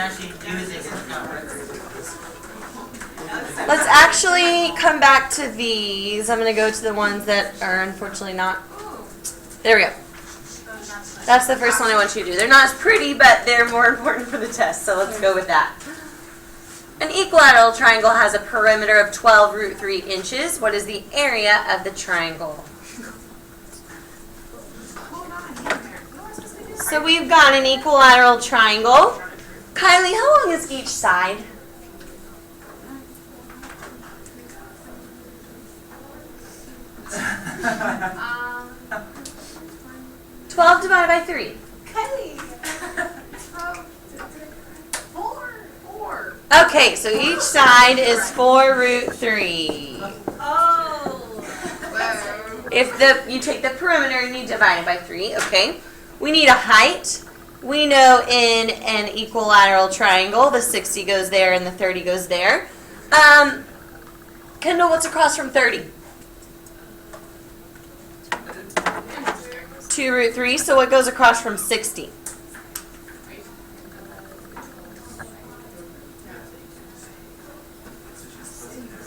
actually use a circumference. Let's actually come back to these. I'm going to go to the ones that are unfortunately not. There we go. That's the first one I want you to do. They're not as pretty, but they're more important for the test, so let's go with that. An equilateral triangle has a perimeter of 12 root 3 inches. What is the area of the triangle? So we've got an equilateral triangle. Kylie, how long is each side? Um, 12 divided by 3. Kylie. 4. Okay, so each side is 4 root 3. Oh. If you take the perimeter and you divide it by 3, okay? We need a height. We know in an equilateral triangle, the 60 goes there and the 30 goes there. Kendall, what's across from 30? 2 root 3, so what goes across from 60?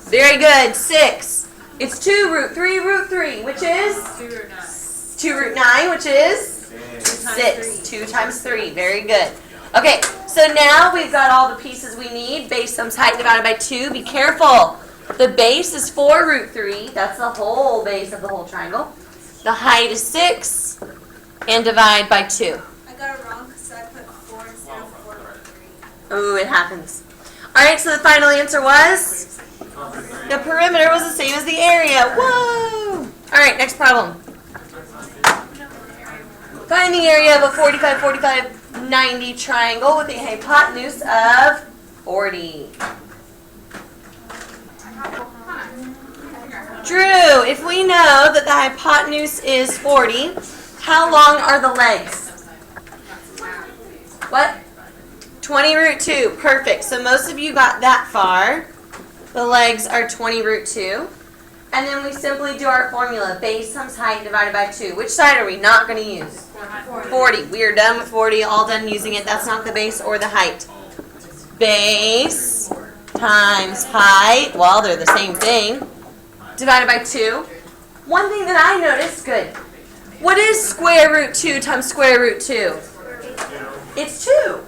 Very good, 6. It's 2 root 3 root 3, which is? 2 root 9, which is? 6. 2 times 3, very good. Okay, so now we've got all the pieces we need. Base sums height divided by 2. Be careful. The base is 4 root 3. That's the whole base of the whole triangle. The height is 6. And divide by 2. I got it wrong, so I put 4 instead of 4 root 3. Ooh, it happens. All right, so the final answer was? The perimeter was the same as the area. Whoa! All right, next problem. Find the area of a 45, 45, 90 triangle with a hypotenuse of 40. Drew, if we know that the hypotenuse is 40, how long are the legs? What? 20 root 2. Perfect. So most of you got that far. The legs are 20 root 2. And then we simply do our formula. Base times height divided by 2. Which side are we not going to use? 40. We are done with 40. All done using it. That's not the base or the height. Base times height. Well, they're the same thing. Divided by 2. One thing that I noticed, good. What is square root 2 times square root 2? It's 2.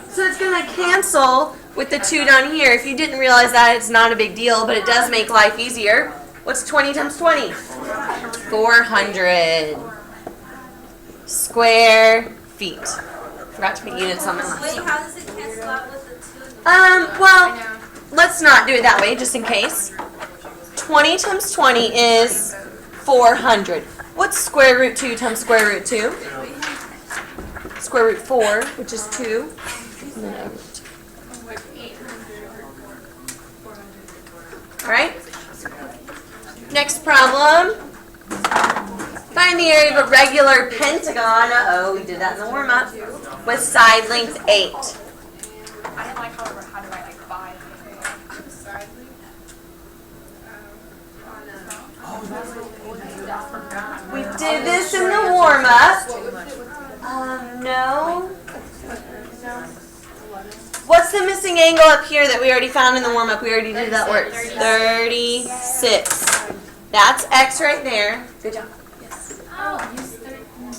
So it's going to cancel with the 2 down here. If you didn't realize that, it's not a big deal, but it does make life easier. What's 20 times 20? 400 square feet. Forgot to put units on my last Wait, one. how does it cancel out with the 2? Well, let's not do it that way, just in case. 20 times 20 is 400. What's square root 2 times square root 2? Square root 4, which is 2. And then over 2. All right. Next problem. Find the area of a regular pentagon. Uh-oh, we did that in the warm-up. With side length 8. I didn't like how to write like 5. We did this in the warm-up. No. What's the missing angle up here that we already found in the warm-up? We already did that work. 36. That's X right there. Good job.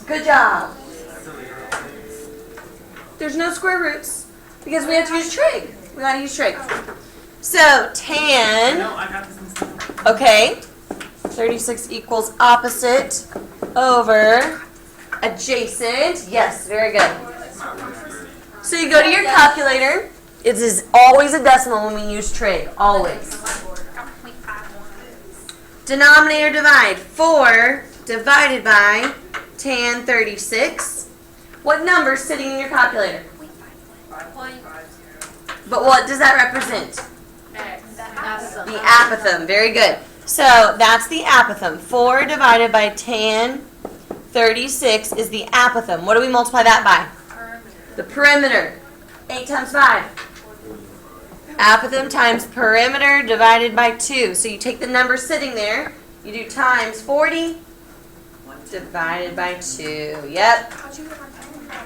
Good job. There's no square roots because we have to use trig. We got to use trig. So tan. Okay. 36 equals opposite over adjacent. Yes, very good. So you go to your calculator. It is always a decimal when we use trig. Always. Denominator divide. 4 divided by tan 36. What number is sitting in your calculator? But what does that represent? The apothem. Very good. So that's the apothem. 4 divided by tan 36 is the apothem. What do we multiply that by? The perimeter. 8 times 5. Apothem times perimeter divided by 2. So you take the number sitting there. You do times 40 divided by 2. Yep.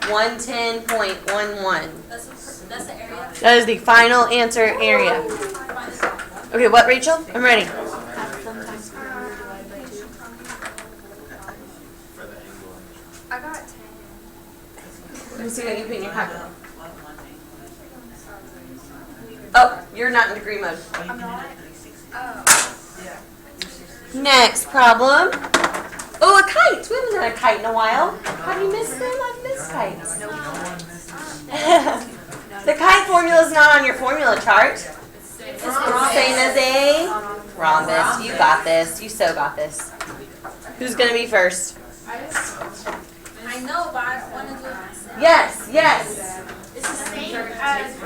110.11. That's the area. That is the final answer area. Okay, what, Rachel? I'm ready. I got 10. Let me see what you put in your pocket. Oh, you're not in degree mode. I'm not. Oh. Next problem. Oh, a kite. We haven't done a kite in a while. Have you missed them? I've missed kites. The kite formula is not on your formula chart. It's the same as a rhombus. You got this. You so got this. Who's going to be first? I know, but I want to do it myself. Yes, yes. It's the same as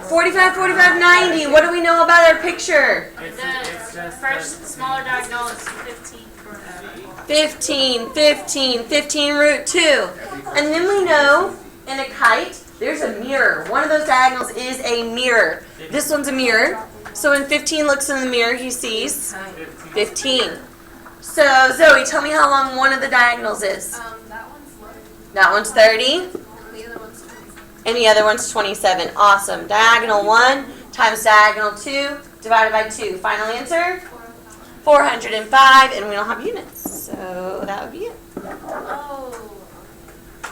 45, 45, 90. What do we know about our picture? The first smaller diagonal is 15. 15, 15, 15 root 2. And then we know in a kite, there's a mirror. One of those diagonals is a mirror. This one's a mirror. So when 15 looks in the mirror, he sees 15. So Zoe, tell me how long one of the diagonals is. That one's low. That one's 30. The other one's 27. And the other one's 27. Awesome. Diagonal 1 times diagonal 2 divided by 2. Final answer? 405. And we don't have units. So that would be it. Oh.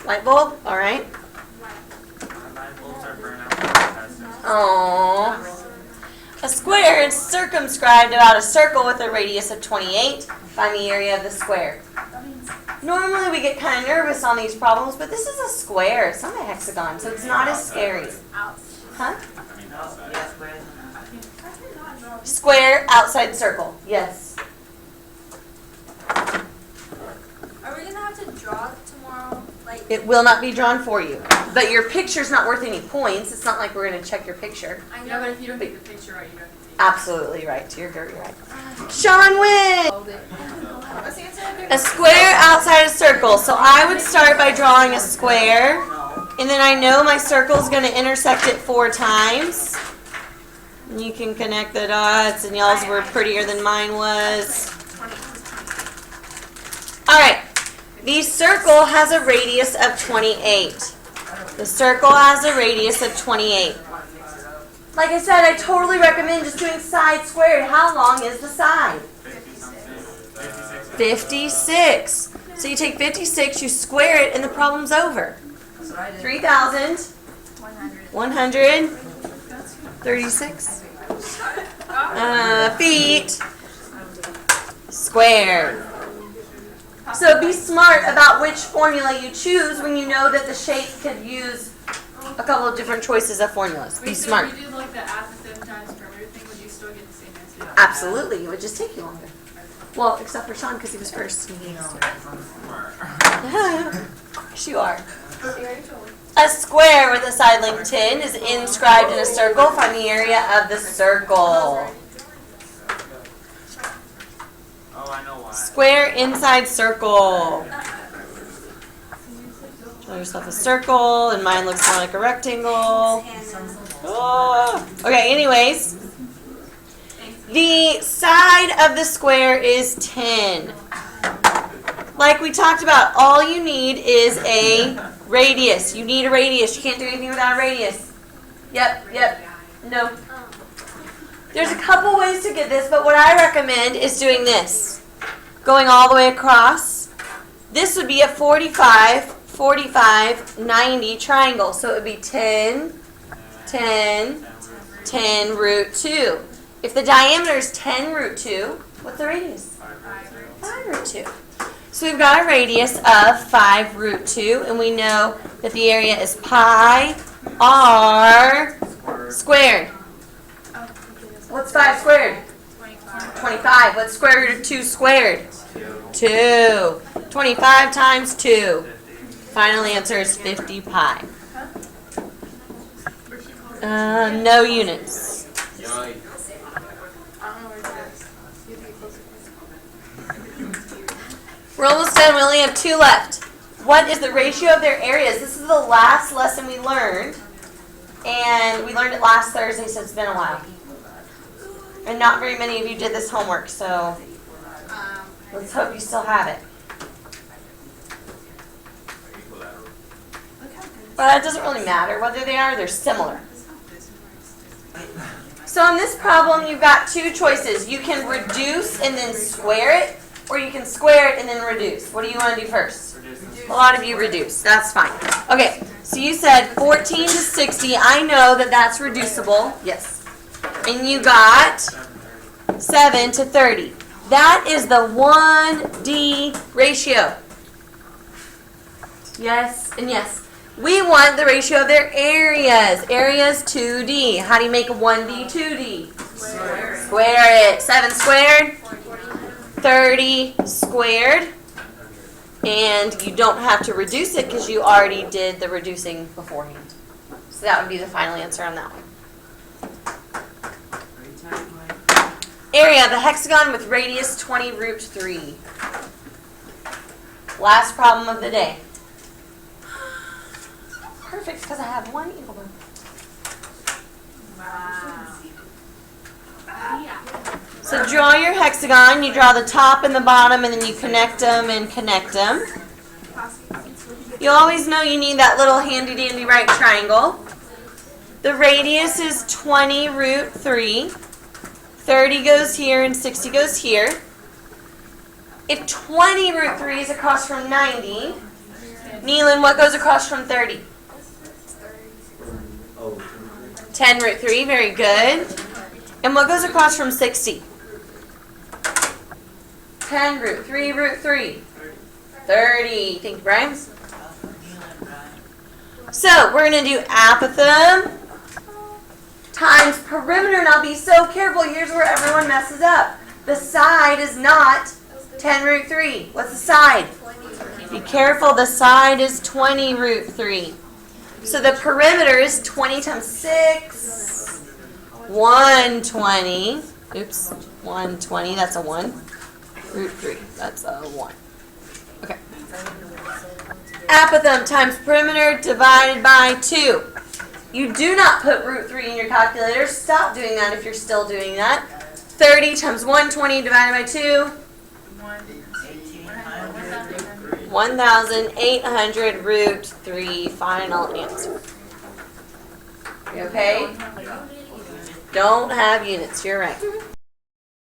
Light bulb? All right. Aww. A square is circumscribed about a circle with a radius of 28. Find the area of the square. Normally we get kind of nervous on these problems, but this is a square. It's not a hexagon, so it's not as scary. Huh? Square outside circle. Yes. Are we gonna have to draw tomorrow? Like. It will not be drawn for you. But your picture's not worth any points. It's not like we're going to check your picture. I Yeah, but know. if you don't get the picture right, you don't get the Absolutely right. You're very right. Sean wins! What's the answer? A square outside a circle. So I would start by drawing a square. And then I know my circle's going to intersect it 4 times. And you can connect the dots. And y'all's were prettier than mine was. Alright. The circle has a radius of 28. The circle has a radius of 28. Like I said, I totally recommend just doing side squared. How long is the side? 56. So you take 56, you square it, and the problem's over. 3,136 feet squared. So be smart about which formula you choose when you know that the shape could use a couple of different choices of formulas. Be smart. If you did like the add the 7 times perimeter thing, would you still get the same answer? Absolutely. It would just take you longer. Well, except for Sean because he was first. Of course you are. A square with a side length 10 is inscribed in a circle. Find the area of the circle. Oh, I know why. Square inside circle. Draw yourself a circle, and mine looks more like a rectangle. Oh. Okay, anyways. The side of the square is 10. Like we talked about, all you need is a radius. You need a radius. You can't do anything without a radius. Yep. No. There's a couple ways to get this, but what I recommend is doing this. Going all the way across. This would be a 45, 45, 90 triangle. So it would be 10, 10, 10 root 2. If the diameter is 10 root 2, what's the radius? 5 root 2. So we've got a radius of 5 root 2, and we know that the area is pi r squared. What's 5 squared? 25. What's square root of 2 squared? 2. 25 times 2. Final answer is 50 pi. No units. We're almost done. We only have 2 left. What is the ratio of their areas? This is the last lesson we learned. And we learned it last Thursday, so it's been a while. And not very many of you did this homework, so let's hope you still have it. Look how But it doesn't really matter whether they are, they're similar. So in this problem, you've got two choices. You can reduce and then square it, or you can square it and then reduce. What do you want to do first? A lot of you reduce. That's fine. Okay, so you said 14 to 60. I know that that's reducible. Yes. And you got 7 to 30. That is the 1D ratio. Yes and yes. We want the ratio of their areas. Areas 2D. How do you make a 1D 2D? Square it. 7 squared. 30 squared. And you don't have to reduce it because you already did the reducing beforehand. So that would be the final answer on that one. Area of the hexagon with radius 20 root 3. Last problem of the day. Perfect, because I have one equal one. So draw your hexagon. You draw the top and the bottom, and then you connect them and connect them. You always know you need that little handy-dandy right triangle. The radius is 20 root 3. 30 goes here and 60 goes here. If 20 root 3 is across from 90, Neelan, what goes across from 30? 10 root 3, very good. And what goes across from 60? 10 root 3 root 3. 30. Thank you, Brian. So, we're going to do apothem times perimeter. Now be so careful. Here's where everyone messes up. The side is not 10 root 3. What's the side? Be careful. The side is 20 root 3. So the perimeter is 20 times 6. 120. Oops. 120. That's a 1. Root 3. That's a 1. Okay. Apothem times perimeter divided by 2. You do not put root 3 in your calculator. Stop doing that if you're still doing that. 30 times 120 divided by 2. 1,800 root 3. Final answer. You okay? Don't have units. You're right.